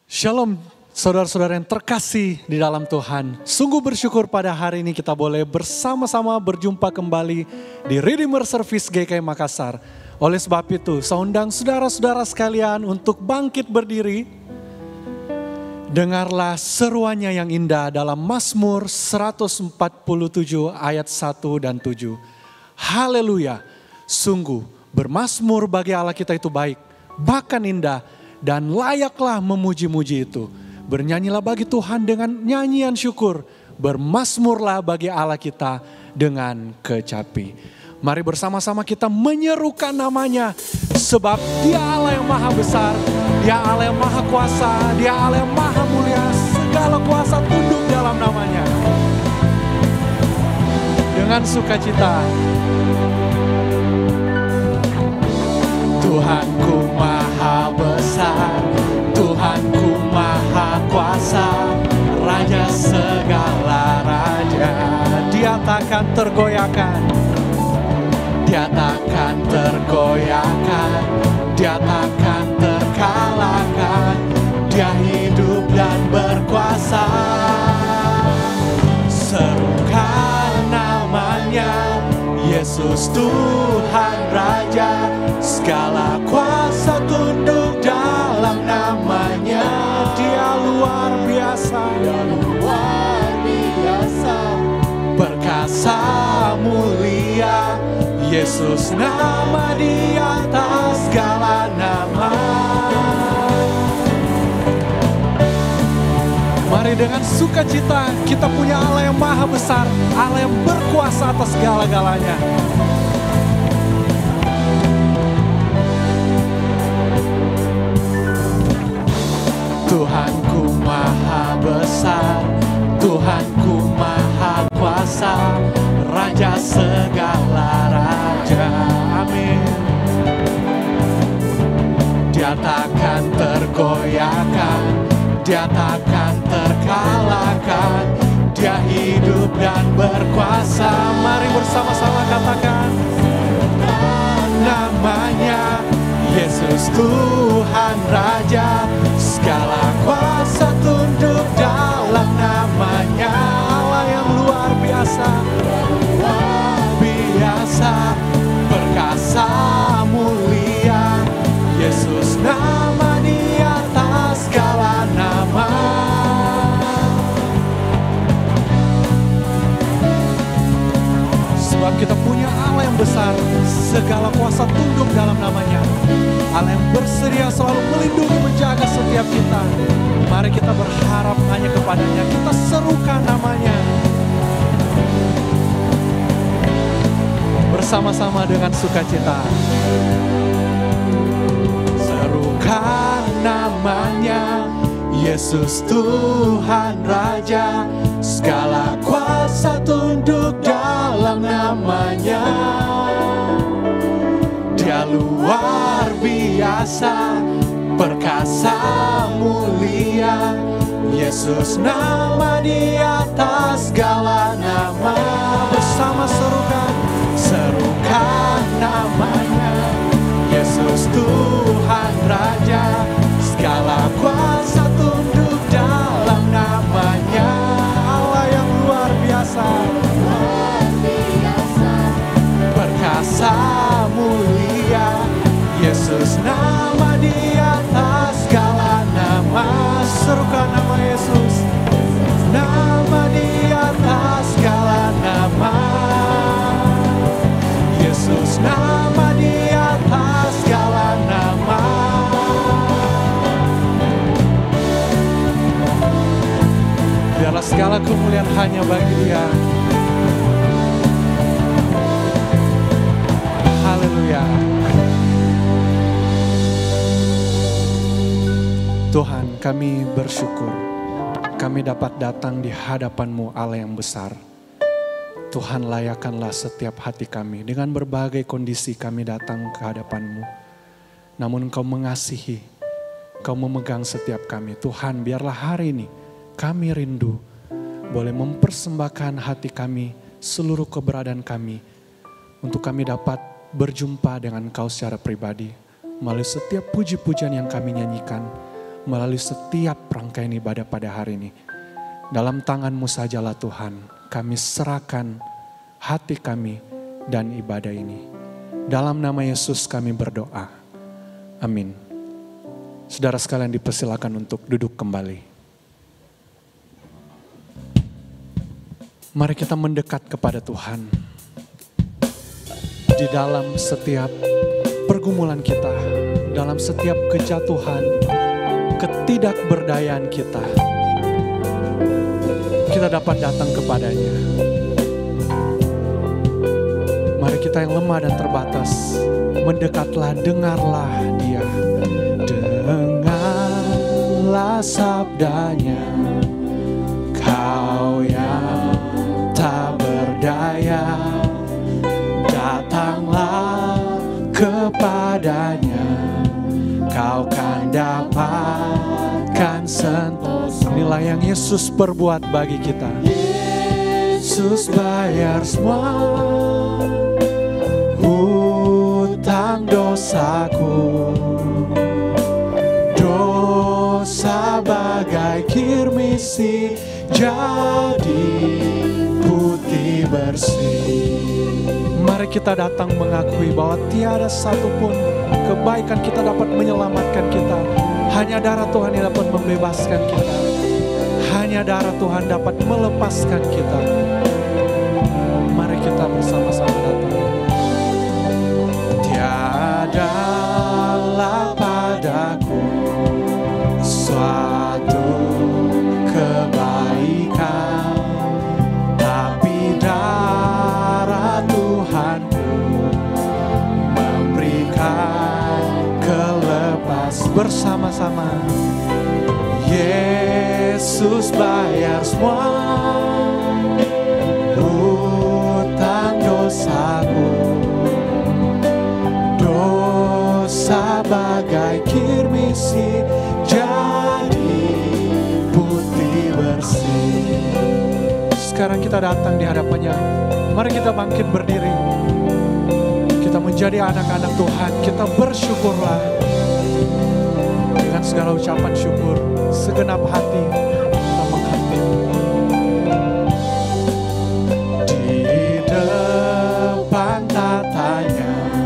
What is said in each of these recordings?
Shalom saudara-saudara yang terkasih di dalam Tuhan. Sungguh bersyukur pada hari ini kita boleh bersama-sama berjumpa kembali di Redeemer Service GKI Makassar. Oleh sebab itu saya undang saudara-saudara sekalian untuk bangkit berdiri. Dengarlah seruannya yang indah dalam Mazmur 147 ayat 1 dan 7. Haleluya, sungguh bermazmur bagi Allah kita itu baik, bahkan indah, dan layaklah memuji-muji itu. Bernyanyilah bagi Tuhan dengan nyanyian syukur. Bermazmurlah bagi Allah kita dengan kecapi. Mari bersama-sama kita menyerukan namanya. Sebab Dia Allah yang maha besar, Dia Allah yang maha kuasa, Dia Allah yang maha mulia. Segala kuasa tunduk dalam namanya. Dengan sukacita. Tuhanku maha besar, Tuhanku maha kuasa, Raja segala raja. Dia takkan tergoyahkan, Dia takkan tergoyahkan, Dia takkan terkalahkan. Dia hidup dan berkuasa. Serukan namanya, Yesus Tuhan Raja. Segala kuasa tunduk dalam namanya. Dia luar biasa, Dia luar biasa, perkasa mulia. Yesus nama di atas segala nama. Mari dengan sukacita kita punya Allah yang maha besar, Allah yang berkuasa atas segala-galanya. Tuhanku maha besar, Tuhanku maha kuasa, Raja segala raja. Amin. Dia takkan tergoyahkan, Dia takkan terkalahkan. Dia hidup dan berkuasa. Mari bersama-sama katakan namanya, Yesus Tuhan Raja. Segala kuasa tunduk dalam namanya. Allah yang luar biasa, luar biasa, perkasa mulia. Yesus nama di atas segala nama. Sebab kita punya Allah yang besar, segala kuasa tunduk dalam namanya. Allah yang bersedia selalu melindungi, menjaga setiap kita. Mari kita berharap hanya kepadanya, kita serukan namanya. Bersama-sama dengan sukacita. Serukan namanya, Yesus Tuhan Raja. Segala kuasa tunduk dalam namanya. Dia luar biasa, perkasa mulia. Yesus nama di atas segala nama. Bersama serukan, serukan namanya, Yesus Tuhan Raja. Segala kuasa tunduk dalam namanya. Allah yang luar biasa, luar biasa, perkasa mulia. Yesus nama di atas segala nama. Serukan nama Yesus, nama di atas segala nama. Yesus nama di atas segala nama. Biarlah segala kemuliaan hanya bagi Dia. Haleluya. Tuhan, kami bersyukur kami dapat datang di hadapan-Mu Allah yang besar. Tuhan, layakkanlah setiap hati kami. Dengan berbagai kondisi kami datang ke hadapan-Mu. Namun Engkau mengasihi, Engkau memegang setiap kami. Tuhan, biarlah hari ini kami rindu boleh mempersembahkan hati kami, seluruh keberadaan kami, untuk kami dapat berjumpa dengan Engkau secara pribadi. Melalui setiap puji-pujian yang kami nyanyikan, melalui setiap rangkaian ibadah pada hari ini. Dalam tangan-Mu sajalah Tuhan, kami serahkan hati kami dan ibadah ini. Dalam nama Yesus kami berdoa. Amin. Saudara sekalian dipersilakan untuk duduk kembali. Mari kita mendekat kepada Tuhan. Di dalam setiap pergumulan kita, dalam setiap kejatuhan, ketidakberdayaan kita dapat datang kepadanya. Mari kita yang lemah dan terbatas, mendekatlah, dengarlah Dia. Dengarlah sabdanya, kau yang tak berdaya, datanglah kepadanya, kau kan dapatkan sentuhan. Inilah yang Yesus perbuat bagi kita. Yesus bayar semua hutang dosaku, dosa bagai kirmisi jadi putih bersih. Mari kita datang mengakui bahwa tiada satupun kebaikan kita dapat menyelamatkan kita. Hanya darah Tuhan yang dapat membebaskan kita. Hanya darah Tuhan dapat melepaskan kita. Mari kita bersama-sama datang. Tiadalah padaku suatu kebaikan, tapi darah Tuhanku memberikan kelepas. Bersama-sama. Yesus bayar semua hutang dosaku, dosa bagai kirmisi jadi putih bersih. Sekarang kita datang di hadapannya. Mari kita bangkit berdiri. Kita menjadi anak-anak Tuhan. Kita bersyukurlah dengan segala ucapan syukur, segenap hati kita menghadap. Di depan tatanya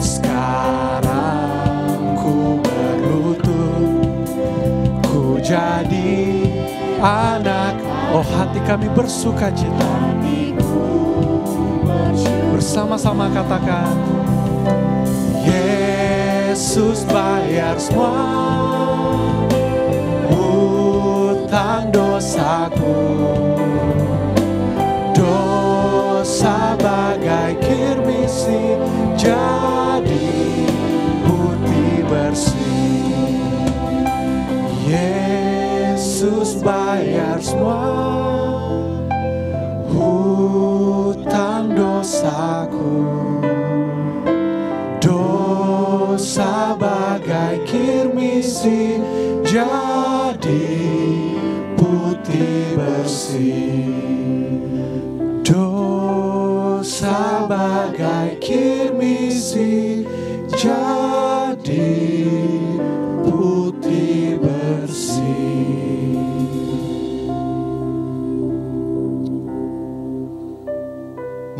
sekarang ku berlutut, ku jadi anak. Oh, hati kami bersuka cita. Bersama-sama katakan, Yesus bayar semua hutang dosaku, dosa bagai kirmisi jadi putih bersih. Yesus bayar semua hutang dosaku, dosa bagai kirmisi jadi putih bersih. Dosa bagai kirmisi jadi putih bersih.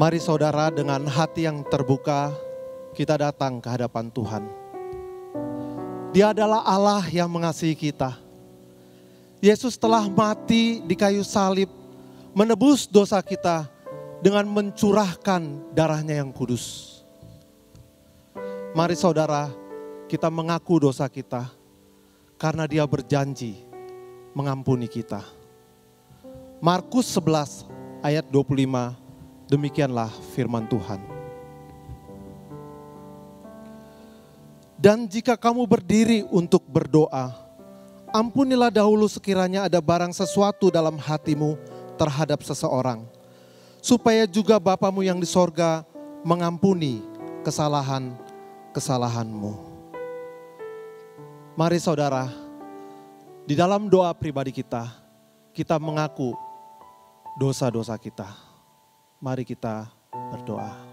Mari saudara, dengan hati yang terbuka kita datang ke hadapan Tuhan. Dia adalah Allah yang mengasihi kita. Yesus telah mati di kayu salib, menebus dosa kita dengan mencurahkan darahnya yang kudus. Mari saudara, kita mengaku dosa kita karena Dia berjanji mengampuni kita. Markus 11 ayat 25, demikianlah firman Tuhan. Dan jika kamu berdiri untuk berdoa, ampunilah dahulu sekiranya ada barang sesuatu dalam hatimu terhadap seseorang, supaya juga Bapamu yang di sorga mengampuni kesalahan-kesalahanmu. Mari saudara, di dalam doa pribadi kita mengaku dosa-dosa kita. Mari kita berdoa.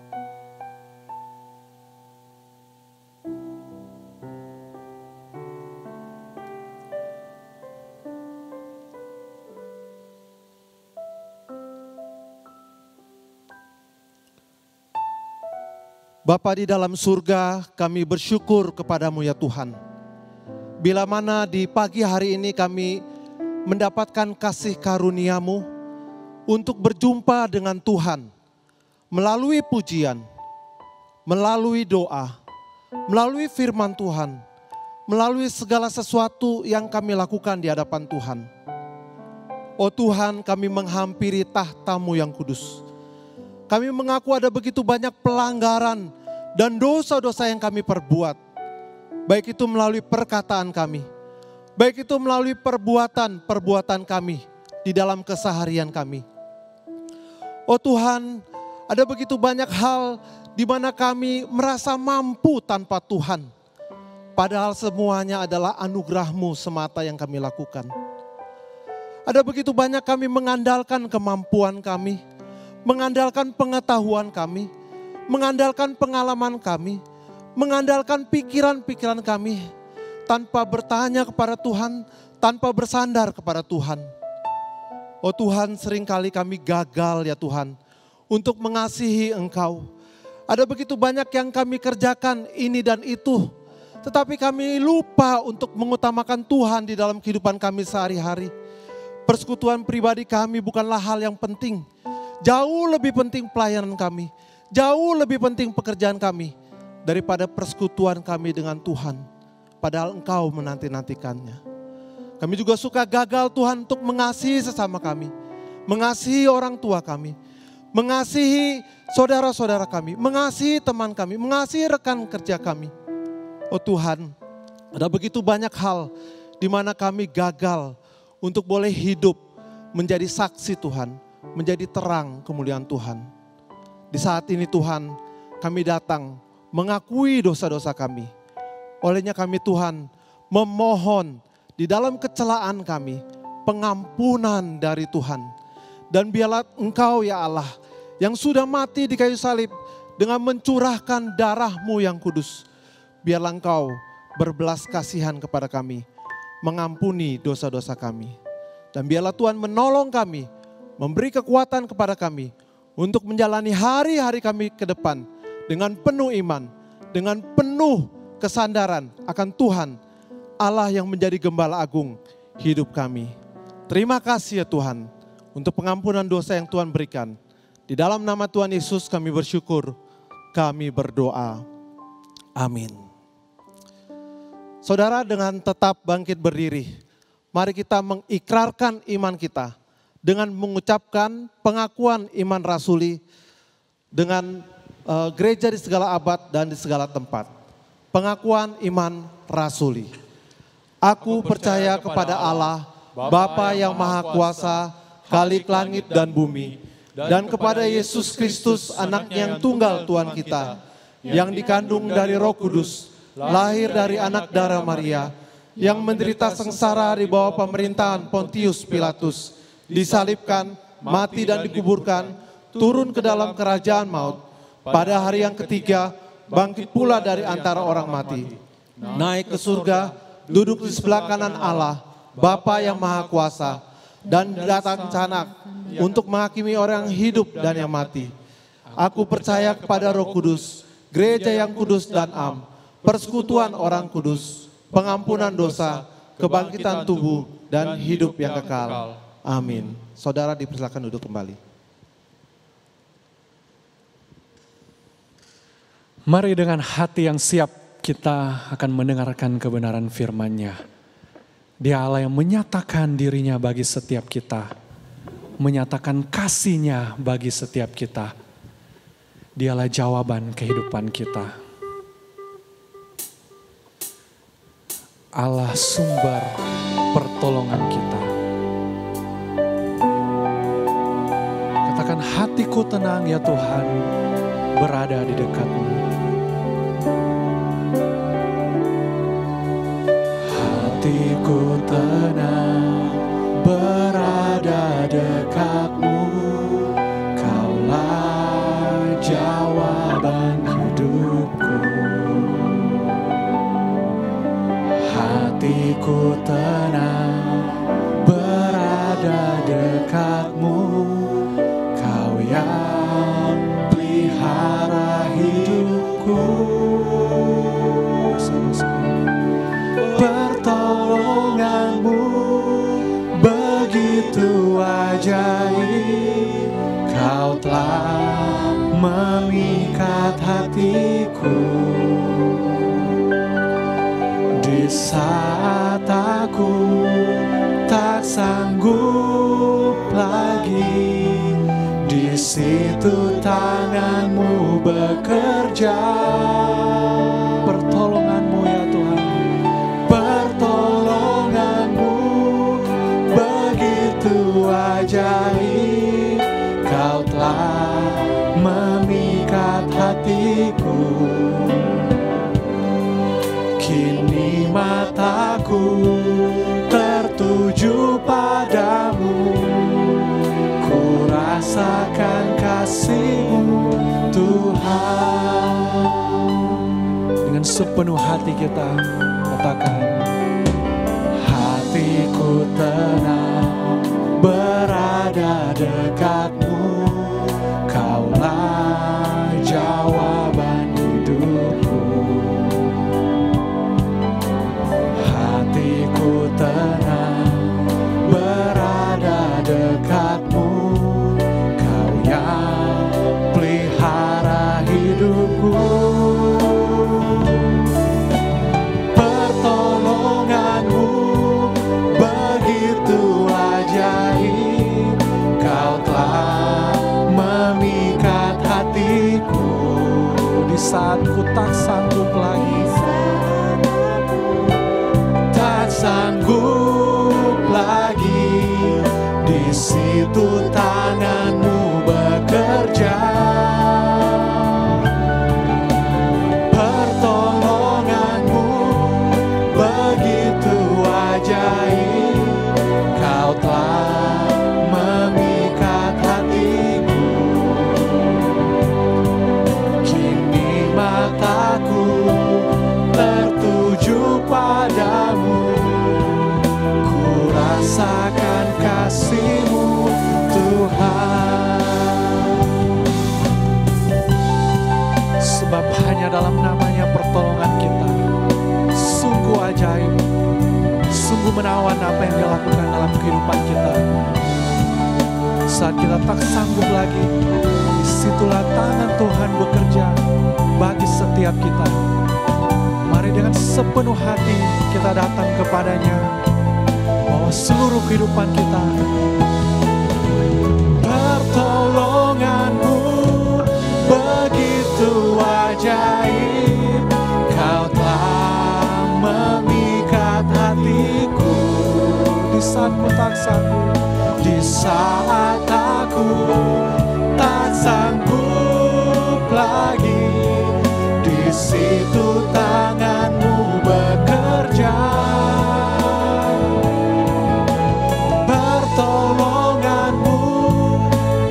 Bapa di dalam surga, kami bersyukur kepadamu ya Tuhan. Bila mana di pagi hari ini kami mendapatkan kasih karunia-Mu untuk berjumpa dengan Tuhan melalui pujian, melalui doa, melalui firman Tuhan, melalui segala sesuatu yang kami lakukan di hadapan Tuhan. Oh Tuhan, kami menghampiri tahta-Mu yang kudus. Kami mengaku ada begitu banyak pelanggaran dan dosa-dosa yang kami perbuat. Baik itu melalui perkataan kami, baik itu melalui perbuatan kami di dalam keseharian kami. Oh Tuhan, ada begitu banyak hal di mana kami merasa mampu tanpa Tuhan. Padahal semuanya adalah anugerah-Mu semata yang kami lakukan. Ada begitu banyak kami mengandalkan kemampuan kami, mengandalkan pengetahuan kami, mengandalkan pengalaman kami, mengandalkan pikiran-pikiran kami, tanpa bertanya kepada Tuhan, tanpa bersandar kepada Tuhan. Oh Tuhan, seringkali kami gagal ya Tuhan, untuk mengasihi Engkau. Ada begitu banyak yang kami kerjakan ini dan itu, tetapi kami lupa untuk mengutamakan Tuhan di dalam kehidupan kami sehari-hari. Persekutuan pribadi kami bukanlah hal yang penting. Jauh lebih penting pelayanan kami. Jauh lebih penting pekerjaan kami daripada persekutuan kami dengan Tuhan. Padahal Engkau menanti-nantikannya. Kami juga suka gagal Tuhan untuk mengasihi sesama kami. Mengasihi orang tua kami. Mengasihi saudara-saudara kami. Mengasihi teman kami. Mengasihi rekan kerja kami. Oh Tuhan, ada begitu banyak hal di mana kami gagal untuk boleh hidup menjadi saksi Tuhan, menjadi terang kemuliaan Tuhan. Di saat ini Tuhan, kami datang mengakui dosa-dosa kami. Olehnya kami Tuhan memohon di dalam kecelaan kami pengampunan dari Tuhan. Dan biarlah Engkau ya Allah yang sudah mati di kayu salib dengan mencurahkan darah-Mu yang kudus. Biarlah Engkau berbelas kasihan kepada kami, mengampuni dosa-dosa kami. Dan biarlah Tuhan menolong kami, memberi kekuatan kepada kami untuk menjalani hari-hari kami ke depan dengan penuh iman, dengan penuh kesandaran akan Tuhan, Allah yang menjadi gembala agung hidup kami. Terima kasih ya Tuhan untuk pengampunan dosa yang Tuhan berikan. Di dalam nama Tuhan Yesus kami bersyukur, kami berdoa. Amin. Saudara, dengan tetap bangkit berdiri, mari kita mengikrarkan iman kita dengan mengucapkan pengakuan iman rasuli dengan gereja di segala abad dan di segala tempat. Pengakuan iman rasuli. Aku percaya kepada Allah, Bapa yang Maha Kuasa, Khalik langit dan bumi, dan kepada Yesus Kristus, Anaknya yang tunggal Tuhan kita, yang dikandung dari Roh Kudus, lahir dari anak darah Maria, yang menderita sengsara di bawah pemerintahan Pontius Pilatus, disalibkan, mati dan dikuburkan, turun ke dalam kerajaan maut. Pada hari yang ketiga, bangkit pula dari antara orang mati, naik ke surga, duduk di sebelah kanan Allah, Bapa yang Maha Kuasa, dan datang sana untuk menghakimi orang yang hidup dan yang mati. Aku percaya kepada Roh Kudus, gereja yang kudus dan am, persekutuan orang kudus, pengampunan dosa, kebangkitan tubuh, dan hidup yang kekal. Amin. Saudara dipersilakan duduk kembali. Mari dengan hati yang siap kita akan mendengarkan kebenaran firman-Nya. Dia Allah yang menyatakan dirinya bagi setiap kita. Menyatakan kasih-Nya bagi setiap kita. Dialah jawaban kehidupan kita. Allah sumber pertolongan kita. Katakan, hatiku tenang ya Tuhan, berada di dekat-Mu. Hatiku tenang, berada dekat-Mu. Kaulah jawaban hidupku. Hatiku tenang, berada dekat-Mu. Kau yang pelihara hidupku. begitu ajaib, Kau telah memikat hatiku. Di saat aku tak sanggup lagi, di situ tangan-Mu bekerja. Pertolongan-Mu ya Tuhan, pertolongan-Mu begitu ajaib, Kau telah memikat hatiku. Kini mataku tertuju padamu, ku rasakan kasih-Mu Tuhan. Dengan sepenuh hati kita katakan, hatiku tenang berada dekat-Mu, Kaulah jawaban hidupku. Hatiku tenang berada dekat-Mu, Kau yang pelihara hidupku. Pertolongan-Mu begitu ajaib, Kau telah memikat hatiku. Di saat ku tak sanggup lagi, tak sanggup lagi, di situ tangan-Mu bekerja. Pertolongan-Mu begitu ajaib, Kau telah memikat hatiku. Kini mataku tertuju padamu, ku rasakan kasih-Mu Tuhan. Sebab hanya dalam namanya pertolongan kita sungguh ajaib, sungguh menawan apa yang Dia lakukan dalam kehidupan kita. Saat kita tak sanggup lagi, disitulah tangan Tuhan bekerja bagi setiap kita. Mari dengan sepenuh hati kita datang kepada-Nya, bawa seluruh kehidupan kita. Pertolongan-Mu begitu ajaib, Kau telah memikat hatiku. Di saat ku tak sanggup, di saat aku tak sanggup lagi, di situ tangan-Mu bekerja. Pertolongan-Mu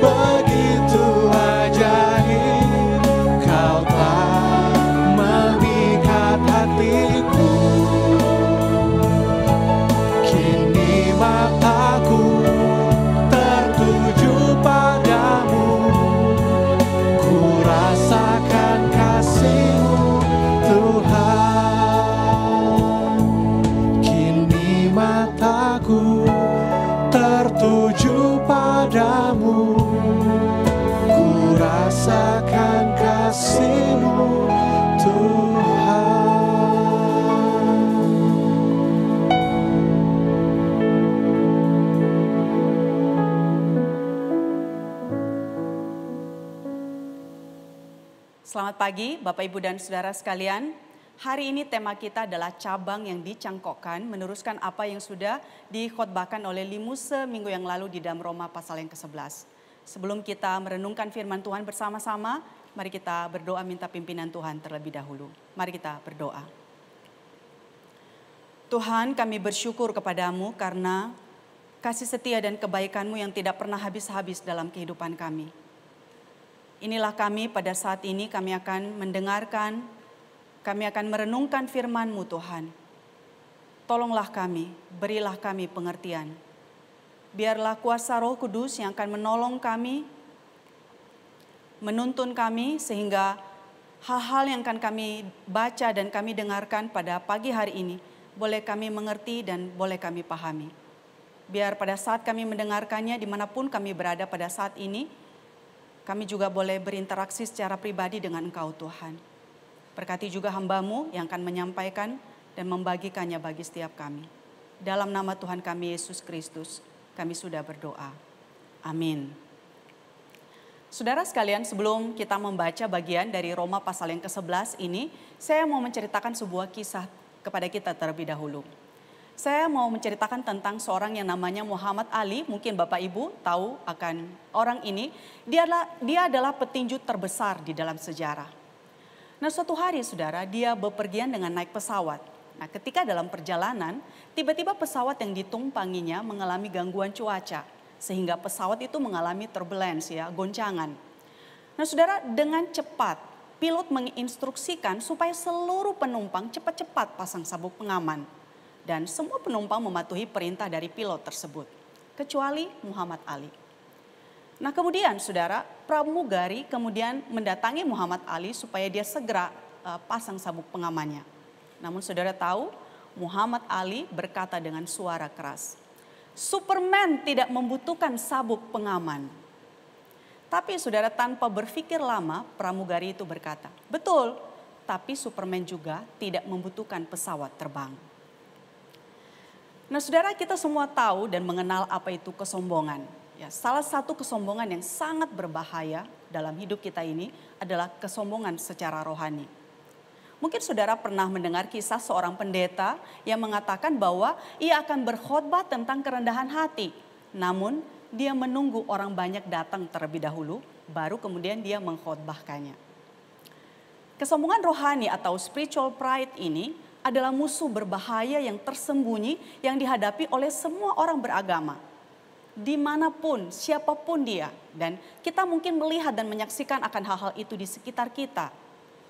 begitu ajaib, Kau telah memikat hatiku. Kini mataku tertuju padamu, ku rasakan kasih-Mu Tuhan. Kini mataku tertuju padamu, ku rasakan kasih-Mu Tuhan. Selamat pagi Bapak Ibu dan Saudara sekalian. Hari ini tema kita adalah cabang yang dicangkokkan, meneruskan apa yang sudah dikhotbahkan oleh Limuse minggu yang lalu di dalam Roma pasal yang ke-11. Sebelum kita merenungkan firman Tuhan bersama-sama, mari kita berdoa minta pimpinan Tuhan terlebih dahulu. Mari kita berdoa. Tuhan, kami bersyukur kepadamu karena kasih setia dan kebaikan-Mu yang tidak pernah habis-habis dalam kehidupan kami. Inilah kami pada saat ini, kami akan mendengarkan, kami akan merenungkan firman-Mu Tuhan. Tolonglah kami, berilah kami pengertian. Biarlah kuasa Roh Kudus yang akan menolong kami, menuntun kami sehingga hal-hal yang akan kami baca dan kami dengarkan pada pagi hari ini boleh kami mengerti dan boleh kami pahami. Biar pada saat kami mendengarkannya, dimanapun kami berada pada saat ini, kami juga boleh berinteraksi secara pribadi dengan Engkau Tuhan. Berkati juga hamba-Mu yang akan menyampaikan dan membagikannya bagi setiap kami. Dalam nama Tuhan kami Yesus Kristus, kami sudah berdoa. Amin. Saudara sekalian, sebelum kita membaca bagian dari Roma pasal yang ke-11 ini, saya mau menceritakan sebuah kisah kepada kita terlebih dahulu. Saya mau menceritakan tentang seorang yang namanya Muhammad Ali. Mungkin Bapak Ibu tahu akan orang ini. Dia adalah petinju terbesar di dalam sejarah. Nah, suatu hari saudara, dia bepergian dengan naik pesawat. Nah, ketika dalam perjalanan, tiba-tiba pesawat yang ditumpanginya mengalami gangguan cuaca. Sehingga pesawat itu mengalami turbulence, goncangan. Nah saudara, dengan cepat pilot menginstruksikan supaya seluruh penumpang cepat-cepat pasang sabuk pengaman. Dan semua penumpang mematuhi perintah dari pilot tersebut, kecuali Muhammad Ali. Nah kemudian saudara, pramugari kemudian mendatangi Muhammad Ali supaya dia segera pasang sabuk pengamannya. Namun saudara tahu, Muhammad Ali berkata dengan suara keras, "Superman tidak membutuhkan sabuk pengaman." Tapi saudara, tanpa berpikir lama, pramugari itu berkata, "Betul, tapi Superman juga tidak membutuhkan pesawat terbang." Nah saudara, kita semua tahu dan mengenal apa itu kesombongan. Ya, salah satu kesombongan yang sangat berbahaya dalam hidup kita ini adalah kesombongan secara rohani. Mungkin saudara pernah mendengar kisah seorang pendeta yang mengatakan bahwa ia akan berkhotbah tentang kerendahan hati. Namun dia menunggu orang banyak datang terlebih dahulu, baru kemudian dia mengkhotbahkannya. Kesombongan rohani atau spiritual pride ini adalah musuh berbahaya yang tersembunyi yang dihadapi oleh semua orang beragama. Dimanapun, siapapun dia. Dan kita mungkin melihat dan menyaksikan akan hal-hal itu di sekitar kita.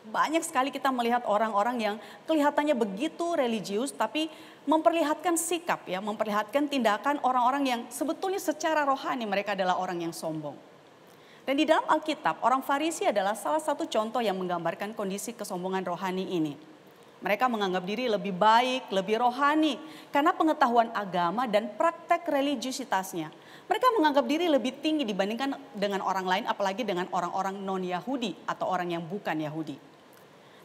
Banyak sekali kita melihat orang-orang yang kelihatannya begitu religius tapi memperlihatkan sikap, memperlihatkan tindakan orang-orang yang sebetulnya secara rohani mereka adalah orang yang sombong. Dan di dalam Alkitab, orang Farisi adalah salah satu contoh yang menggambarkan kondisi kesombongan rohani ini. Mereka menganggap diri lebih baik, lebih rohani karena pengetahuan agama dan praktek religiusitasnya. Mereka menganggap diri lebih tinggi dibandingkan dengan orang lain, apalagi dengan orang-orang non-Yahudi atau orang yang bukan Yahudi.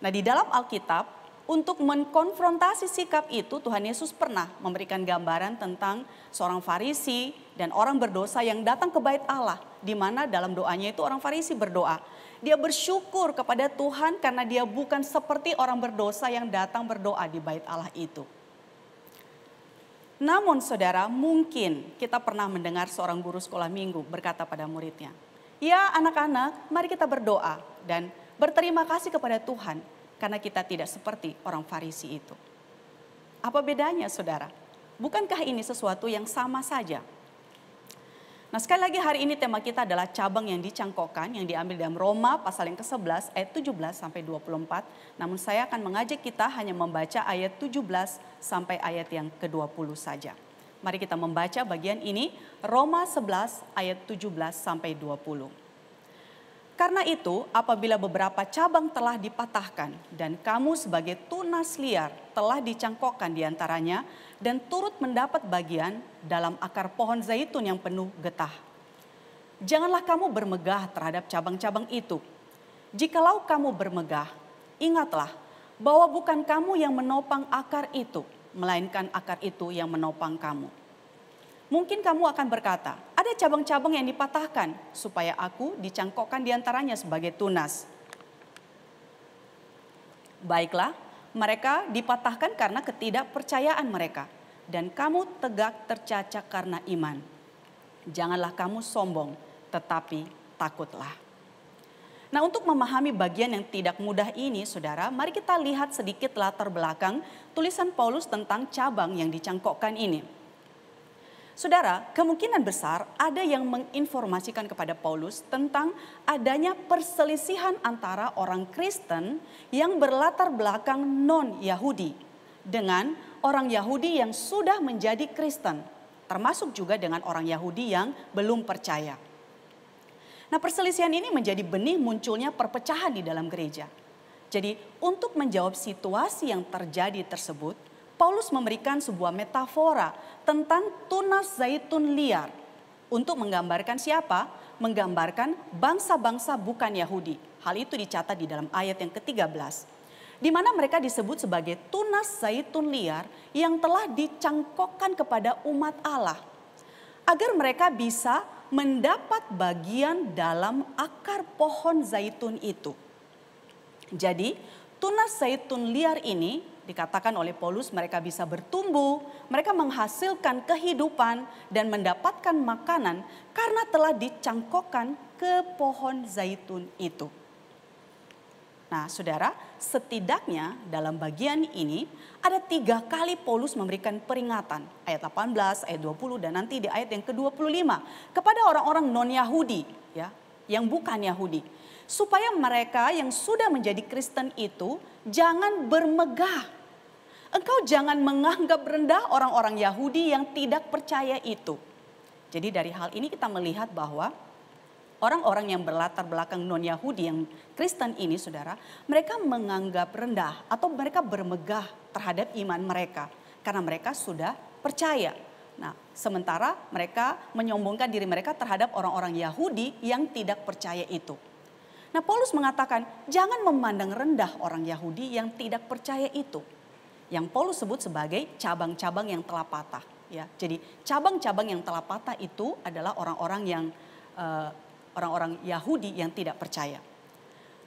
Nah, di dalam Alkitab, untuk mengkonfrontasi sikap itu, Tuhan Yesus pernah memberikan gambaran tentang seorang Farisi dan orang berdosa yang datang ke bait Allah, di mana dalam doanya itu orang Farisi berdoa. Dia bersyukur kepada Tuhan karena dia bukan seperti orang berdosa yang datang berdoa di bait Allah itu. Namun saudara, mungkin kita pernah mendengar seorang guru sekolah minggu berkata pada muridnya, "Ya anak-anak, mari kita berdoa dan berterima kasih kepada Tuhan karena kita tidak seperti orang Farisi itu." Apa bedanya saudara? Bukankah ini sesuatu yang sama saja? Nah sekali lagi hari ini tema kita adalah cabang yang dicangkokkan yang diambil dalam Roma pasal yang ke-11 ayat 17 sampai 24. Namun saya akan mengajak kita hanya membaca ayat 17 sampai ayat yang ke-20 saja. Mari kita membaca bagian ini, Roma 11 ayat 17 sampai 20. Karena itu apabila beberapa cabang telah dipatahkan dan kamu sebagai tunas liar telah dicangkokkan diantaranya dan turut mendapat bagian dalam akar pohon zaitun yang penuh getah. Janganlah kamu bermegah terhadap cabang-cabang itu. Jikalau kamu bermegah, ingatlah bahwa bukan kamu yang menopang akar itu, melainkan akar itu yang menopang kamu. Mungkin kamu akan berkata, ada cabang-cabang yang dipatahkan supaya aku dicangkokkan diantaranya sebagai tunas. Baiklah, mereka dipatahkan karena ketidakpercayaan mereka. Dan kamu tegak tercacat karena iman. Janganlah kamu sombong, tetapi takutlah. Nah untuk memahami bagian yang tidak mudah ini saudara, mari kita lihat sedikit latar belakang tulisan Paulus tentang cabang yang dicangkokkan ini. Saudara, kemungkinan besar ada yang menginformasikan kepada Paulus tentang adanya perselisihan antara orang Kristen yang berlatar belakang non-Yahudi dengan orang Yahudi yang sudah menjadi Kristen, termasuk juga dengan orang Yahudi yang belum percaya. Nah, perselisihan ini menjadi benih munculnya perpecahan di dalam gereja. Jadi, untuk menjawab situasi yang terjadi tersebut, Paulus memberikan sebuah metafora tentang tunas zaitun liar untuk menggambarkan siapa? Menggambarkan bangsa-bangsa bukan Yahudi. Hal itu dicatat di dalam ayat yang ke-13. Di mana mereka disebut sebagai tunas zaitun liar yang telah dicangkokkan kepada umat Allah. Agar mereka bisa mendapat bagian dalam akar pohon zaitun itu. Jadi tunas zaitun liar ini dikatakan oleh Paulus mereka bisa bertumbuh, mereka menghasilkan kehidupan dan mendapatkan makanan karena telah dicangkokkan ke pohon zaitun itu. Nah saudara, setidaknya dalam bagian ini ada 3 kali Paulus memberikan peringatan. Ayat 18, ayat 20 dan nanti di ayat yang ke-25. Kepada orang-orang non-Yahudi ya, yang bukan Yahudi. Supaya mereka yang sudah menjadi Kristen itu jangan bermegah. Engkau jangan menganggap rendah orang-orang Yahudi yang tidak percaya itu. Jadi dari hal ini kita melihat bahwa orang-orang yang berlatar belakang non-Yahudi yang Kristen ini saudara, mereka menganggap rendah atau mereka bermegah terhadap iman mereka. Karena mereka sudah percaya. Nah, sementara mereka menyombongkan diri mereka terhadap orang-orang Yahudi yang tidak percaya itu. Nah, Paulus mengatakan jangan memandang rendah orang Yahudi yang tidak percaya itu. Yang Paulus sebut sebagai cabang-cabang yang telah patah. Ya, jadi cabang-cabang yang telah patah itu adalah orang-orang yang orang-orang Yahudi yang tidak percaya.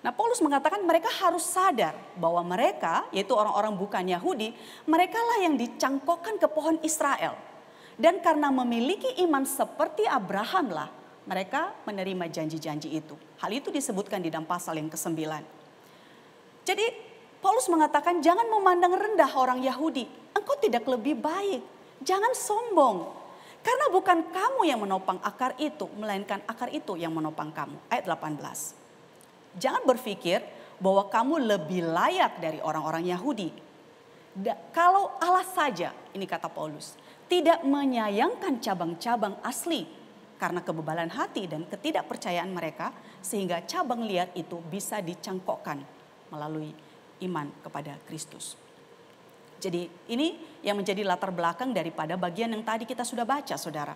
Nah, Paulus mengatakan mereka harus sadar bahwa mereka, yaitu orang-orang bukan Yahudi, mereka lah yang dicangkokkan ke pohon Israel. Dan karena memiliki iman seperti Abraham lah, mereka menerima janji-janji itu. Hal itu disebutkan di dalam pasal yang ke-9. Jadi Paulus mengatakan jangan memandang rendah orang Yahudi. Engkau tidak lebih baik. Jangan sombong. Karena bukan kamu yang menopang akar itu, melainkan akar itu yang menopang kamu. Ayat 18. Jangan berpikir bahwa kamu lebih layak dari orang-orang Yahudi. Kalau Allah saja, ini kata Paulus, tidak menyayangkan cabang-cabang asli karena kebebalan hati dan ketidakpercayaan mereka, sehingga cabang liar itu bisa dicangkokkan melalui iman kepada Kristus. Jadi ini yang menjadi latar belakang daripada bagian yang tadi kita sudah baca saudara.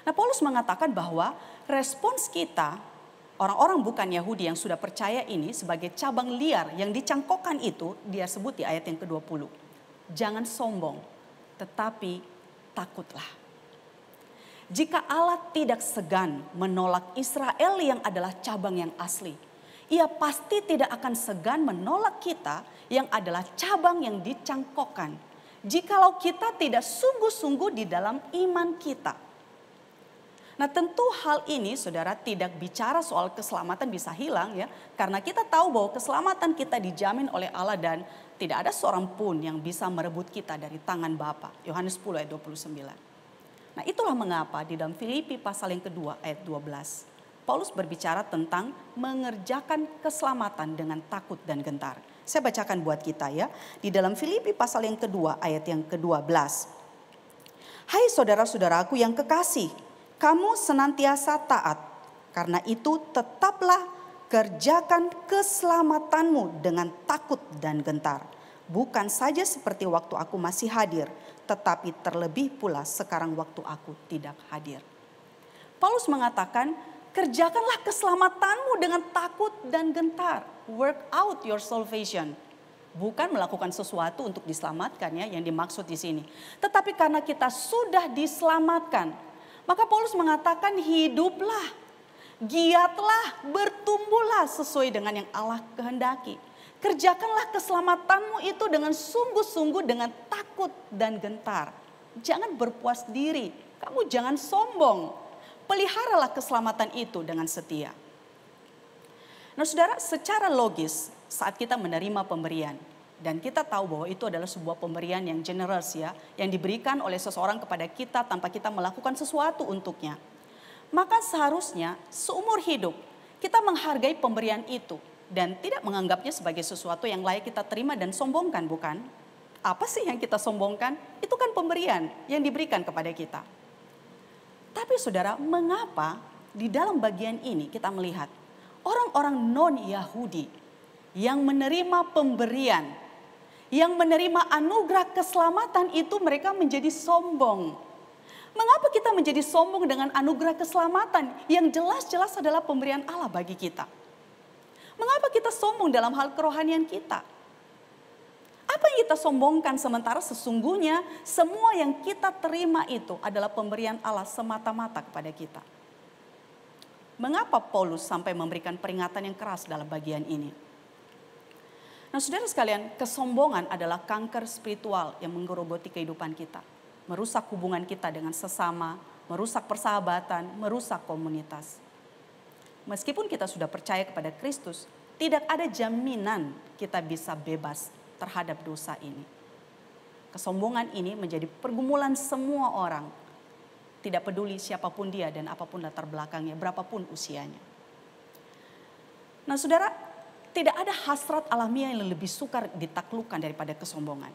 Nah, Paulus mengatakan bahwa respons kita orang-orang bukan Yahudi yang sudah percaya ini sebagai cabang liar yang dicangkokkan itu dia sebut di ayat yang ke-20. Jangan sombong tetapi takutlah. Jika Allah tidak segan menolak Israel yang adalah cabang yang asli, Ia pasti tidak akan segan menolak kita yang adalah cabang yang dicangkokkan. Jikalau kita tidak sungguh-sungguh di dalam iman kita. Nah, tentu hal ini saudara tidak bicara soal keselamatan bisa hilang ya. Karena kita tahu bahwa keselamatan kita dijamin oleh Allah dan tidak ada seorang pun yang bisa merebut kita dari tangan Bapa. Yohanes 10 ayat 29. Nah, itulah mengapa di dalam Filipi pasal yang kedua ayat 12. Paulus berbicara tentang mengerjakan keselamatan dengan takut dan gentar. Saya bacakan buat kita ya. Di dalam Filipi pasal yang kedua ayat yang ke-12. Hai saudara-saudaraku yang kekasih, kamu senantiasa taat. Karena itu tetaplah kerjakan keselamatanmu dengan takut dan gentar. Bukan saja seperti waktu aku masih hadir, tetapi terlebih pula sekarang waktu aku tidak hadir. Paulus mengatakan, kerjakanlah keselamatanmu dengan takut dan gentar. Work out your salvation. Bukan melakukan sesuatu untuk diselamatkan ya yang dimaksud di sini. Tetapi karena kita sudah diselamatkan. Maka Paulus mengatakan hiduplah. Giatlah, bertumbuhlah sesuai dengan yang Allah kehendaki. Kerjakanlah keselamatanmu itu dengan sungguh-sungguh dengan takut dan gentar. Jangan berpuas diri. Kamu jangan sombong. Peliharalah keselamatan itu dengan setia. Nah saudara, secara logis saat kita menerima pemberian. Dan kita tahu bahwa itu adalah sebuah pemberian yang generous ya. Yang diberikan oleh seseorang kepada kita tanpa kita melakukan sesuatu untuknya. Maka seharusnya seumur hidup kita menghargai pemberian itu. Dan tidak menganggapnya sebagai sesuatu yang layak kita terima dan sombongkan, bukan? Apa sih yang kita sombongkan? Itu kan pemberian yang diberikan kepada kita. Tapi saudara, mengapa di dalam bagian ini kita melihat orang-orang non-Yahudi yang menerima pemberian, yang menerima anugerah keselamatan itu mereka menjadi sombong. Mengapa kita menjadi sombong dengan anugerah keselamatan yang jelas-jelas adalah pemberian Allah bagi kita? Mengapa kita sombong dalam hal kerohanian kita? Apa yang kita sombongkan sementara sesungguhnya semua yang kita terima itu adalah pemberian Allah semata-mata kepada kita? Mengapa Paulus sampai memberikan peringatan yang keras dalam bagian ini? Nah, saudara sekalian, kesombongan adalah kanker spiritual yang menggerogoti kehidupan kita. Merusak hubungan kita dengan sesama, merusak persahabatan, merusak komunitas. Meskipun kita sudah percaya kepada Kristus, tidak ada jaminan kita bisa bebas terhadap dosa ini. Kesombongan ini menjadi pergumulan semua orang. Tidak peduli siapapun dia dan apapun latar belakangnya, berapapun usianya. Nah, saudara, tidak ada hasrat alamiah yang lebih sukar ditaklukkan daripada kesombongan.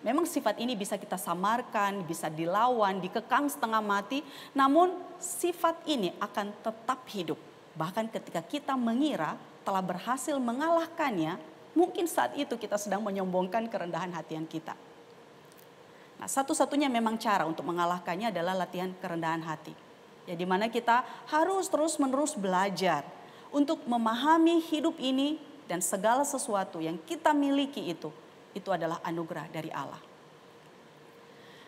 Memang sifat ini bisa kita samarkan, bisa dilawan, dikekang setengah mati. Namun sifat ini akan tetap hidup. Bahkan ketika kita mengira telah berhasil mengalahkannya, mungkin saat itu kita sedang menyombongkan kerendahan hatian kita. Nah, satu-satunya memang cara untuk mengalahkannya adalah latihan kerendahan hati. Ya, di mana kita harus terus-menerus belajar untuk memahami hidup ini dan segala sesuatu yang kita miliki itu adalah anugerah dari Allah.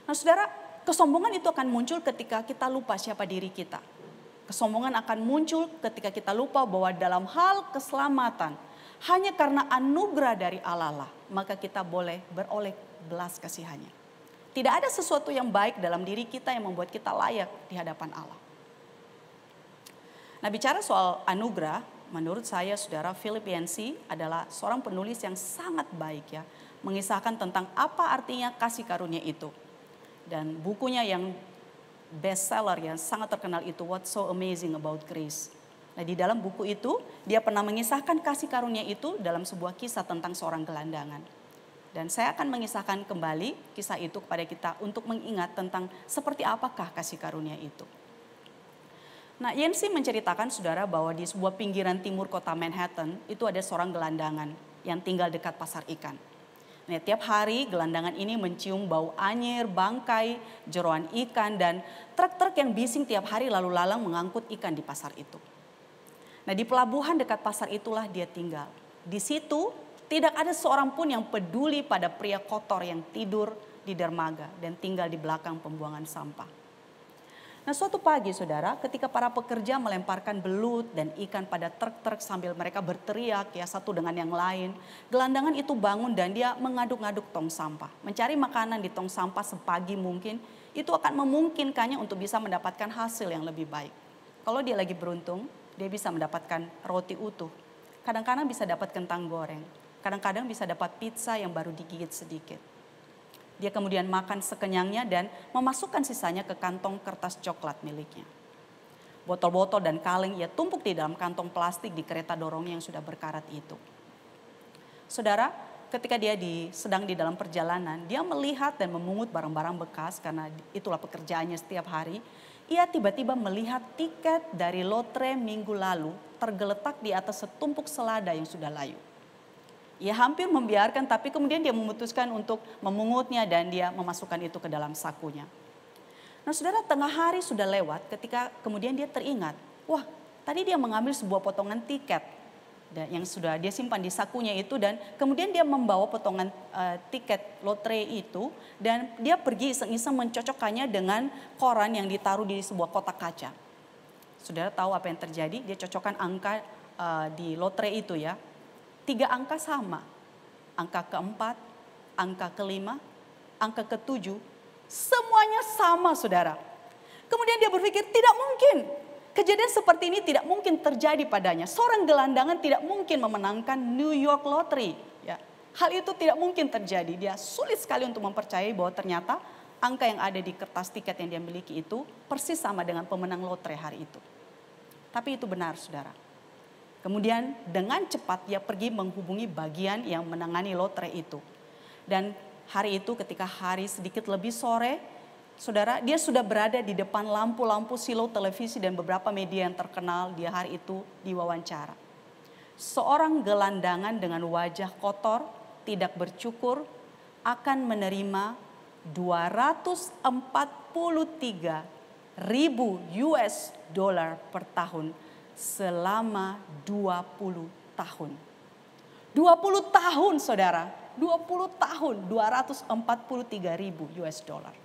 Nah, saudara, kesombongan itu akan muncul ketika kita lupa siapa diri kita. Kesombongan akan muncul ketika kita lupa bahwa dalam hal keselamatan, hanya karena anugerah dari Allah lah, maka kita boleh beroleh belas kasihannya. Tidak ada sesuatu yang baik dalam diri kita yang membuat kita layak di hadapan Allah. Nah, bicara soal anugerah, menurut saya saudara, Philip Yancey adalah seorang penulis yang sangat baik ya, mengisahkan tentang apa artinya kasih karunia itu. Dan bukunya yang bestseller yang sangat terkenal itu What's So Amazing About Grace. Nah, di dalam buku itu dia pernah mengisahkan kasih karunia itu dalam sebuah kisah tentang seorang gelandangan. Dan saya akan mengisahkan kembali kisah itu kepada kita untuk mengingat tentang seperti apakah kasih karunia itu. Nah, Yancey menceritakan saudara bahwa di sebuah pinggiran timur kota Manhattan itu ada seorang gelandangan yang tinggal dekat pasar ikan. Nah, tiap hari gelandangan ini mencium bau anyir, bangkai, jeroan ikan, dan truk-truk yang bising tiap hari lalu lalang mengangkut ikan di pasar itu. Nah, di pelabuhan dekat pasar itulah dia tinggal. Di situ tidak ada seorang pun yang peduli pada pria kotor yang tidur di dermaga dan tinggal di belakang pembuangan sampah. Nah, suatu pagi saudara, ketika para pekerja melemparkan belut dan ikan pada truk-truk sambil mereka berteriak ya satu dengan yang lain, gelandangan itu bangun dan dia mengaduk-ngaduk tong sampah. Mencari makanan di tong sampah sepagi mungkin, itu akan memungkinkannya untuk bisa mendapatkan hasil yang lebih baik. Kalau dia lagi beruntung, dia bisa mendapatkan roti utuh. Kadang-kadang bisa dapat kentang goreng, kadang-kadang bisa dapat pizza yang baru digigit sedikit. Dia kemudian makan sekenyangnya dan memasukkan sisanya ke kantong kertas coklat miliknya. Botol-botol dan kaleng ia tumpuk di dalam kantong plastik di kereta dorong yang sudah berkarat itu. Saudara, ketika dia sedang di dalam perjalanan, dia melihat dan memungut barang-barang bekas karena itulah pekerjaannya setiap hari. Ia tiba-tiba melihat tiket dari lotre minggu lalu tergeletak di atas setumpuk selada yang sudah layu. Ia hampir membiarkan, tapi kemudian dia memutuskan untuk memungutnya dan dia memasukkan itu ke dalam sakunya. Nah, saudara, tengah hari sudah lewat ketika kemudian dia teringat, wah, tadi dia mengambil sebuah potongan tiket yang sudah dia simpan di sakunya itu, dan kemudian dia membawa potongan tiket lotre itu dan dia pergi iseng-iseng mencocokkannya dengan koran yang ditaruh di sebuah kotak kaca. Saudara tahu apa yang terjadi? Dia cocokkan angka di lotre itu ya. 3 angka sama, angka keempat, angka kelima, angka ketujuh, semuanya sama saudara. Kemudian dia berpikir tidak mungkin, kejadian seperti ini tidak mungkin terjadi padanya. Seorang gelandangan tidak mungkin memenangkan New York Lottery. Ya, hal itu tidak mungkin terjadi, dia sulit sekali untuk mempercayai bahwa ternyata angka yang ada di kertas tiket yang dia miliki itu persis sama dengan pemenang lotre hari itu. Tapi itu benar saudara. Kemudian dengan cepat dia pergi menghubungi bagian yang menangani lotre itu. Dan hari itu ketika hari sedikit lebih sore, saudara, dia sudah berada di depan lampu-lampu silo televisi dan beberapa media yang terkenal. Dia hari itu diwawancara. Seorang gelandangan dengan wajah kotor, tidak bercukur akan menerima 243.000 US dollar per tahun selama 20 tahun. 20 tahun saudara, 20 tahun 243.000 US dollar.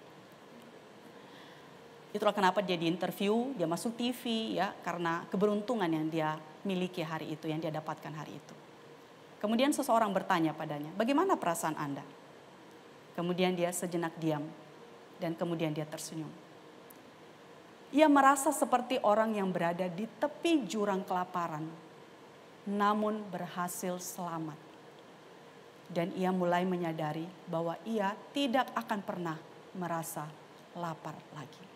Itulah kenapa dia diinterview, dia masuk TV ya, karena keberuntungan yang dia miliki hari itu, yang dia dapatkan hari itu. Kemudian seseorang bertanya padanya, bagaimana perasaan Anda? Kemudian dia sejenak diam dan kemudian dia tersenyum. Ia merasa seperti orang yang berada di tepi jurang kelaparan, namun berhasil selamat. Dan ia mulai menyadari bahwa ia tidak akan pernah merasa lapar lagi.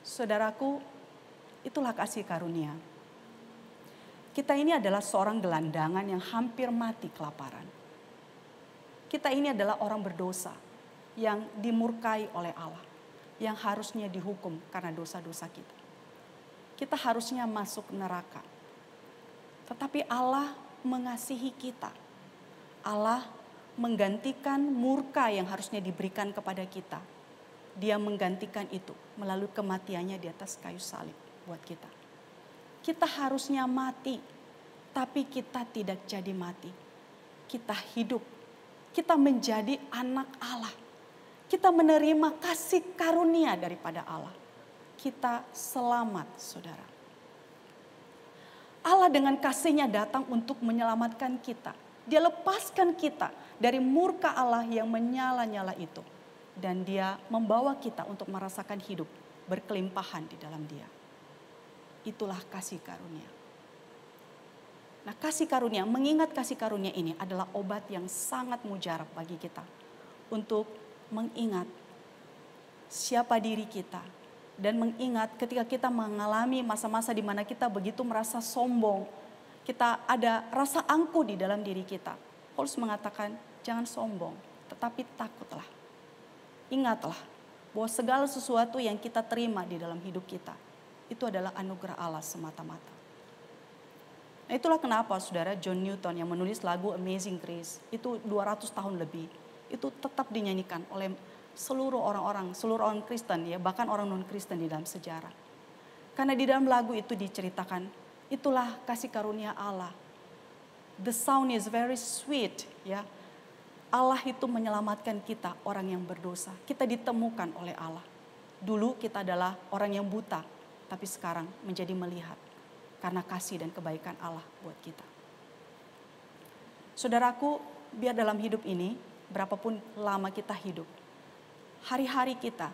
Saudaraku, itulah kasih karunia. Kita ini adalah seorang gelandangan yang hampir mati kelaparan. Kita ini adalah orang berdosa yang dimurkai oleh Allah, yang harusnya dihukum karena dosa-dosa kita. Kita harusnya masuk neraka. Tetapi Allah mengasihi kita. Allah menggantikan murka yang harusnya diberikan kepada kita. Dia menggantikan itu melalui kematiannya di atas kayu salib buat kita. Kita harusnya mati, tapi kita tidak jadi mati. Kita hidup, kita menjadi anak Allah. Kita menerima kasih karunia daripada Allah. Kita selamat, saudara. Allah dengan kasih-Nya datang untuk menyelamatkan kita. Dia lepaskan kita dari murka Allah yang menyala-nyala itu. Dan dia membawa kita untuk merasakan hidup berkelimpahan di dalam dia. Itulah kasih karunia. Nah, kasih karunia, mengingat kasih karunia ini adalah obat yang sangat mujarab bagi kita. Untuk mengingat siapa diri kita. Dan mengingat ketika kita mengalami masa-masa di mana kita begitu merasa sombong. Kita ada rasa angkuh di dalam diri kita. Paulus mengatakan, jangan sombong, tetapi takutlah. Ingatlah bahwa segala sesuatu yang kita terima di dalam hidup kita, itu adalah anugerah Allah semata-mata. Nah, itulah kenapa saudara John Newton yang menulis lagu Amazing Grace, itu 200 tahun lebih, itu tetap dinyanyikan oleh seluruh orang Kristen ya, bahkan orang non-Kristen di dalam sejarah. Karena di dalam lagu itu diceritakan, itulah kasih karunia Allah. The sound is very sweet ya. Allah itu menyelamatkan kita, orang yang berdosa. Kita ditemukan oleh Allah. Dulu kita adalah orang yang buta, tapi sekarang menjadi melihat. Karena kasih dan kebaikan Allah buat kita. Saudaraku, biar dalam hidup ini, berapapun lama kita hidup, hari-hari kita,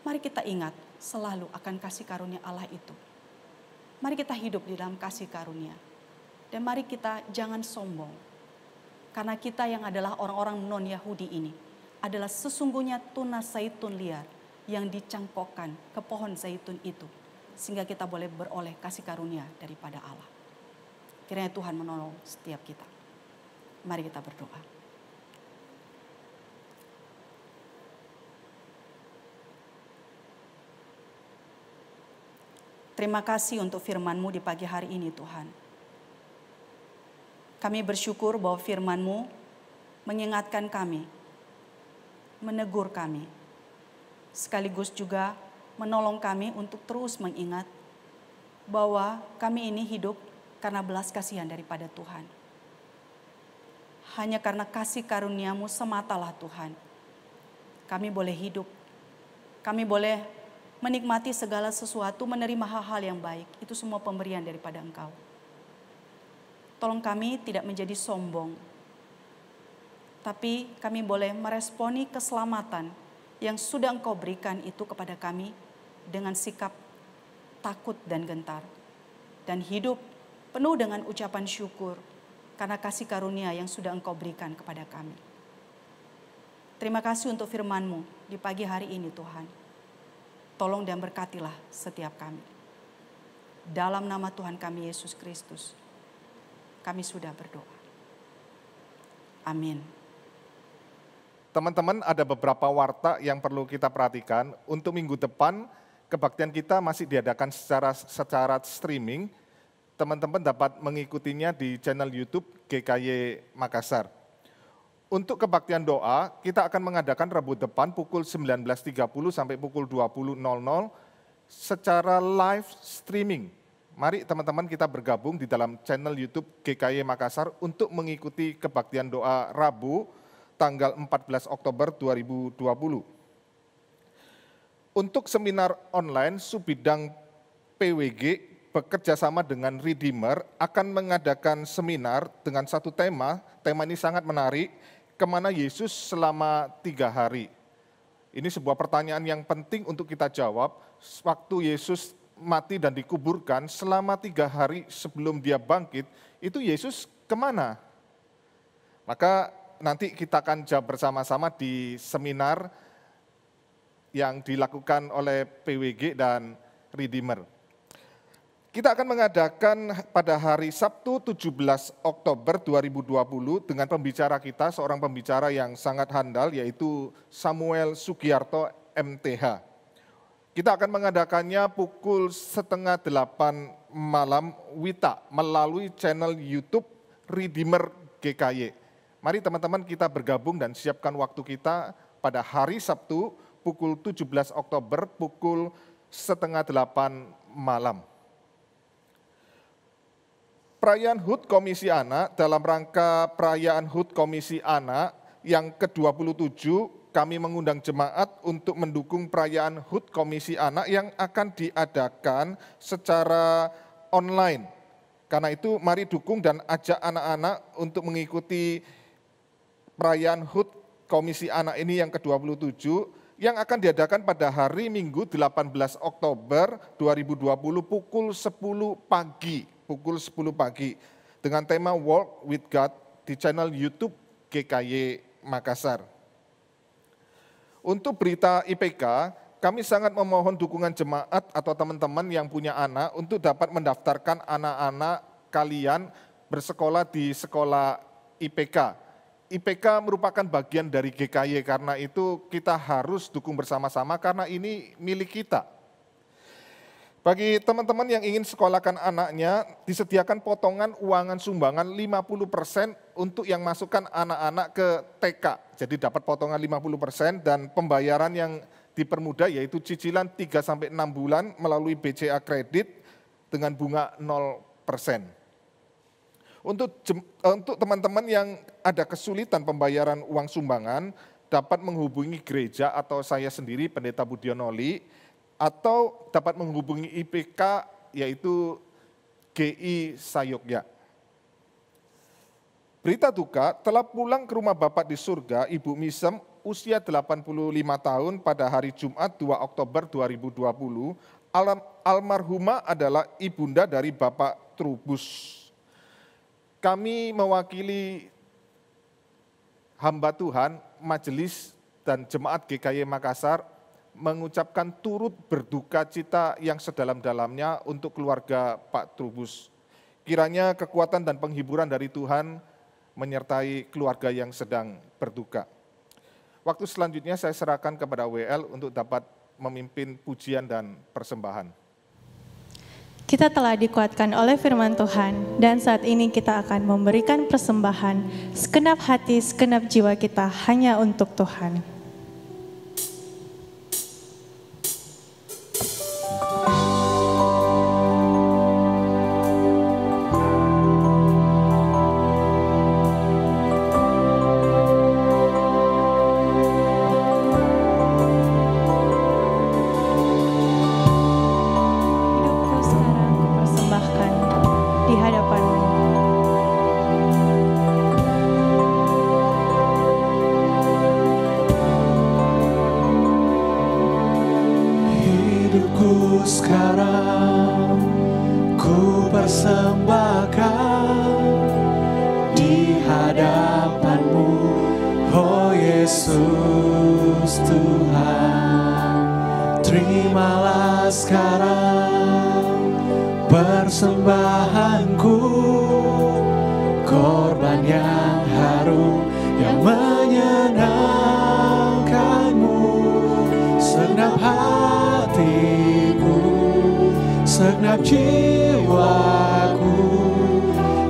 mari kita ingat selalu akan kasih karunia Allah itu. Mari kita hidup di dalam kasih karunia. Dan mari kita jangan sombong. Karena kita yang adalah orang-orang non-Yahudi ini adalah sesungguhnya tunas zaitun liar yang dicangkokkan ke pohon zaitun itu. Sehingga kita boleh beroleh kasih karunia daripada Allah. Kiranya Tuhan menolong setiap kita. Mari kita berdoa. Terima kasih untuk firman-Mu di pagi hari ini Tuhan. Kami bersyukur bahwa firman-Mu mengingatkan kami, menegur kami, sekaligus juga menolong kami untuk terus mengingat bahwa kami ini hidup karena belas kasihan daripada Tuhan. Hanya karena kasih karunia-Mu sematalah Tuhan, kami boleh hidup, kami boleh menikmati segala sesuatu, menerima hal-hal yang baik, itu semua pemberian daripada Engkau. Tolong kami tidak menjadi sombong, tapi kami boleh meresponi keselamatan yang sudah Engkau berikan itu kepada kami dengan sikap takut dan gentar. Dan hidup penuh dengan ucapan syukur karena kasih karunia yang sudah Engkau berikan kepada kami. Terima kasih untuk firman-Mu di pagi hari ini Tuhan. Tolong dan berkatilah setiap kami. Dalam nama Tuhan kami Yesus Kristus. Kami sudah berdoa. Amin. Teman-teman, ada beberapa warta yang perlu kita perhatikan. Untuk minggu depan, kebaktian kita masih diadakan secara streaming. teman-teman dapat mengikutinya di channel YouTube GKY Makassar. Untuk kebaktian doa, kita akan mengadakan Rabu depan pukul 19.30 sampai pukul 20.00 secara live streaming. Mari teman-teman kita bergabung di dalam channel YouTube GKY Makassar untuk mengikuti kebaktian doa Rabu tanggal 14 Oktober 2020. Untuk seminar online Subbidang PWG bekerja sama dengan Redeemer akan mengadakan seminar dengan satu tema. Tema ini sangat menarik, kemana Yesus selama 3 hari. Ini sebuah pertanyaan yang penting untuk kita jawab. Waktu Yesus mati dan dikuburkan selama 3 hari sebelum dia bangkit, itu Yesus kemana? Maka nanti kita akan jawab bersama-sama di seminar yang dilakukan oleh PWG dan Redeemer. Kita akan mengadakan pada hari Sabtu 17 Oktober 2020 dengan pembicara kita, seorang pembicara yang sangat handal yaitu Samuel Sugiarto MTH. Kita akan mengadakannya pukul 7:30 malam WITA melalui channel YouTube Redeemer GKY. Mari teman-teman kita bergabung dan siapkan waktu kita pada hari Sabtu pukul 17 Oktober pukul 7:30 malam. Perayaan HUT Komisi Anak, dalam rangka perayaan HUT Komisi Anak yang ke-27, kami mengundang jemaat untuk mendukung perayaan HUT Komisi Anak yang akan diadakan secara online. Karena itu mari dukung dan ajak anak-anak untuk mengikuti perayaan HUT Komisi Anak ini yang ke-27 yang akan diadakan pada hari Minggu 18 Oktober 2020 pukul 10 pagi. Pukul 10 pagi dengan tema Walk with God di channel YouTube GKY Makassar. Untuk berita IPK, kami sangat memohon dukungan jemaat atau teman-teman yang punya anak untuk dapat mendaftarkan anak-anak kalian bersekolah di sekolah IPK. IPK merupakan bagian dari GKY, karena itu kita harus dukung bersama-sama karena ini milik kita. Bagi teman-teman yang ingin sekolahkan anaknya, disediakan potongan uangan sumbangan 50% untuk yang masukkan anak-anak ke TK. Jadi dapat potongan 50% dan pembayaran yang dipermudah yaitu cicilan 3-6 bulan melalui BCA kredit dengan bunga 0%. Untuk teman-teman yang ada kesulitan pembayaran uang sumbangan, dapat menghubungi gereja atau saya sendiri, Pendeta Budionoli, atau dapat menghubungi IPK yaitu GI Sayogya. Berita duka, telah pulang ke rumah Bapak di surga Ibu Misem usia 85 tahun pada hari Jumat 2 Oktober 2020. Almarhumah adalah ibunda dari Bapak Trubus. Kami mewakili hamba Tuhan, majelis dan jemaat GKY Makassar mengucapkan turut berduka cita yang sedalam-dalamnya untuk keluarga Pak Trubus. Kiranya kekuatan dan penghiburan dari Tuhan menyertai keluarga yang sedang berduka. Waktu selanjutnya saya serahkan kepada WL untuk dapat memimpin pujian dan persembahan. Kita telah dikuatkan oleh firman Tuhan dan saat ini kita akan memberikan persembahan segenap hati, segenap jiwa kita hanya untuk Tuhan. Sekarang ku persembahkan di hadapan-Mu, oh Yesus Tuhan. Terimalah sekarang persembahanku, korban yang harum yang menyenangkan-Mu. Segenap hatiku, segenap jiwaku,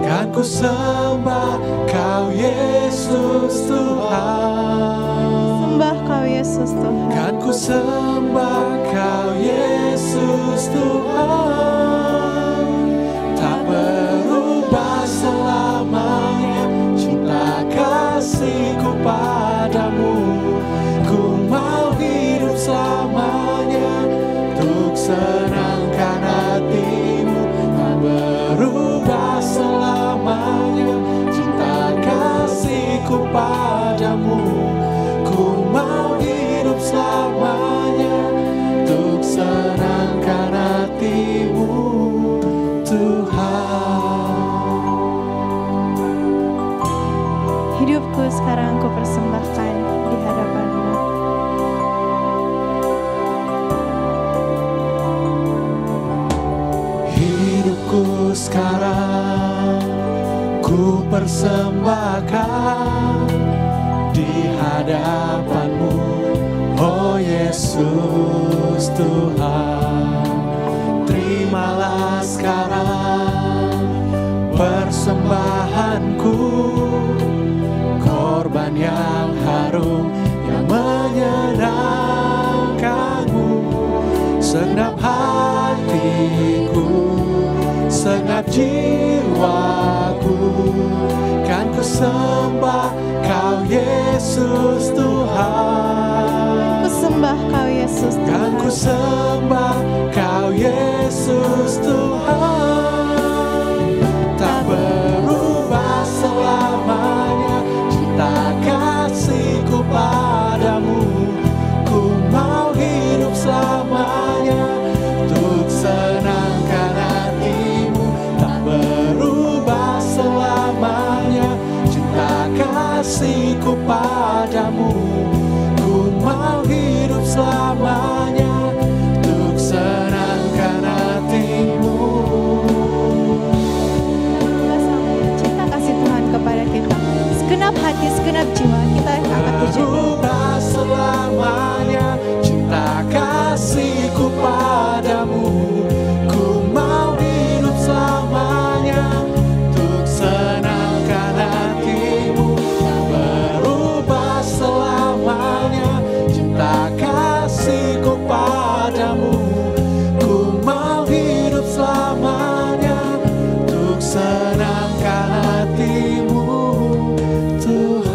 kan ku sembah Kau Yesus Tuhan. Sembah Kau Yesus Tuhan. Kan ku sembah Kau Yesus Tuhan. Tak berubah selamanya cinta kasihku padamu. Ku mau hidup selamanya untuk senangkan hatimu. Tak berubah selamanya cinta kasihku padamu. Ku mau hidup selamanya untuk senangkan hatimu, Tuhan. Hidupku sekarang ku persembahkan di hadapan-Mu. Hidupku sekarang ku persembahkan di hadapan-Mu, oh Yesus Tuhan. Terimalah sekarang persembahanku, korban yang harum yang menyenangkan-Mu. Segenap hatiku, segenap jiwaku, kan ku sembah Kau Yesus Tuhan. Ku sembah Kau Yesus Tuhan. Kan ku sembah Kau Yesus Tuhan. Tak berubah selamanya cinta kasihku padamu. Ku mau hidup selamanya untuk senangkan hatimu. Tak berubah selamanya cinta kasihku padamu. Ku mau hidup selamanya untuk senangkan hatimu. Cinta kasih Tuhan kepada kita, segenap hati, segenap jiwa kita akan puji. Berubah selamanya cinta kasihku padamu. Ku mau hidup selamanya untuk senangkan hatimu. Tak berubah selamanya cinta kasihku padamu. Ku mau hidup selamanya untuk senangkan hatimu, Tuhan.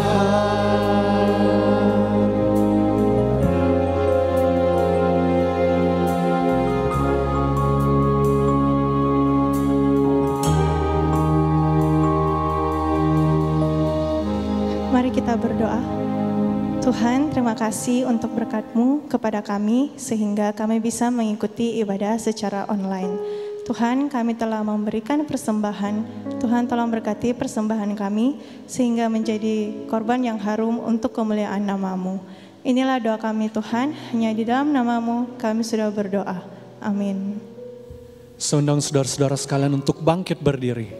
Mari kita berdoa. Tuhan, terima kasih untuk berkat-Mu kepada kami sehingga kami bisa mengikuti ibadah secara online. Tuhan, kami telah memberikan persembahan. Tuhan tolong berkati persembahan kami sehingga menjadi korban yang harum untuk kemuliaan nama-Mu. Inilah doa kami Tuhan, hanya di dalam nama-Mu kami sudah berdoa. Amin. Seundang saudara-saudara sekalian untuk bangkit berdiri.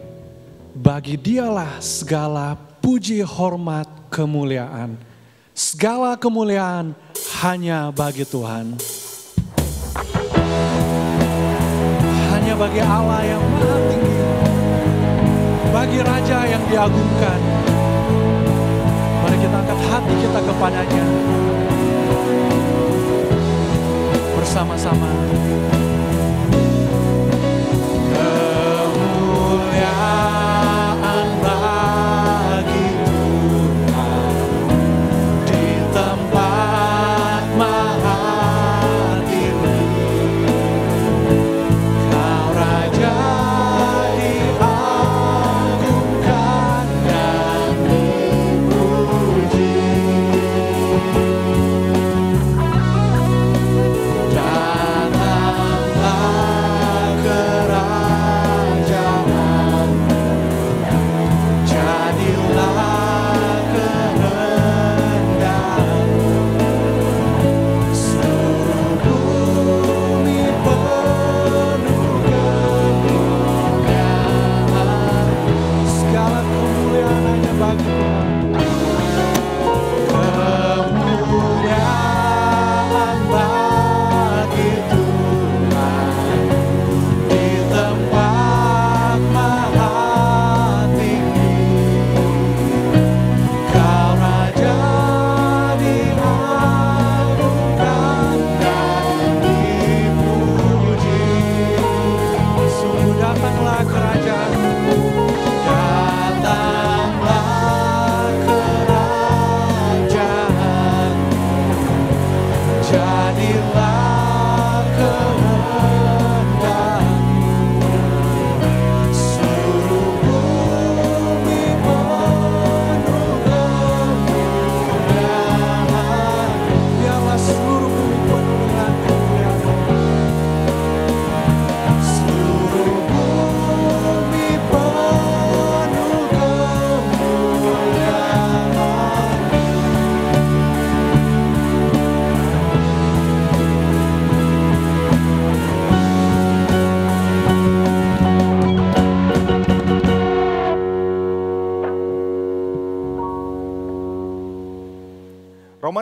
Bagi Dialah segala puji, hormat, kemuliaan. Segala kemuliaan hanya bagi Tuhan. Hanya bagi Allah yang maha tinggi. Bagi Raja yang diagungkan. Mari kita angkat hati kita kepadanya. Bersama-sama. Kemuliaan bagi Tuhan di tempat maha tinggi. Kau Raja diagungkan dan dipuji. Datang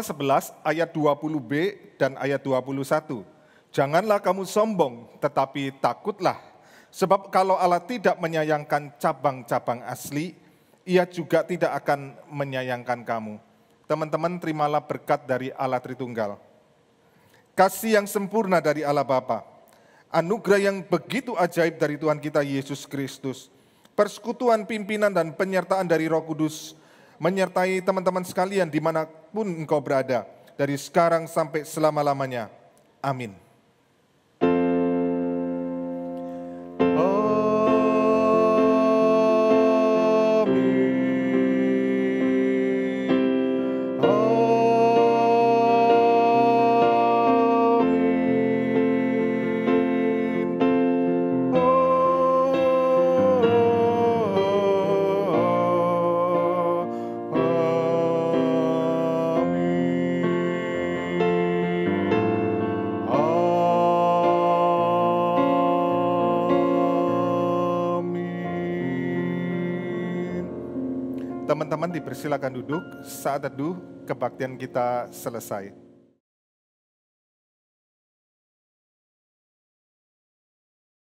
Roma 11 ayat 20b dan ayat 21. Janganlah kamu sombong, tetapi takutlah. Sebab kalau Allah tidak menyayangkan cabang-cabang asli, Ia juga tidak akan menyayangkan kamu. Teman-teman, terimalah berkat dari Allah Tritunggal. Kasih yang sempurna dari Allah Bapa, anugerah yang begitu ajaib dari Tuhan kita Yesus Kristus, persekutuan pimpinan dan penyertaan dari Roh Kudus, menyertai teman-teman sekalian dimanapun engkau berada, dari sekarang sampai selama-lamanya. Amin. Teman-teman dipersilakan duduk, saat teduh kebaktian kita selesai.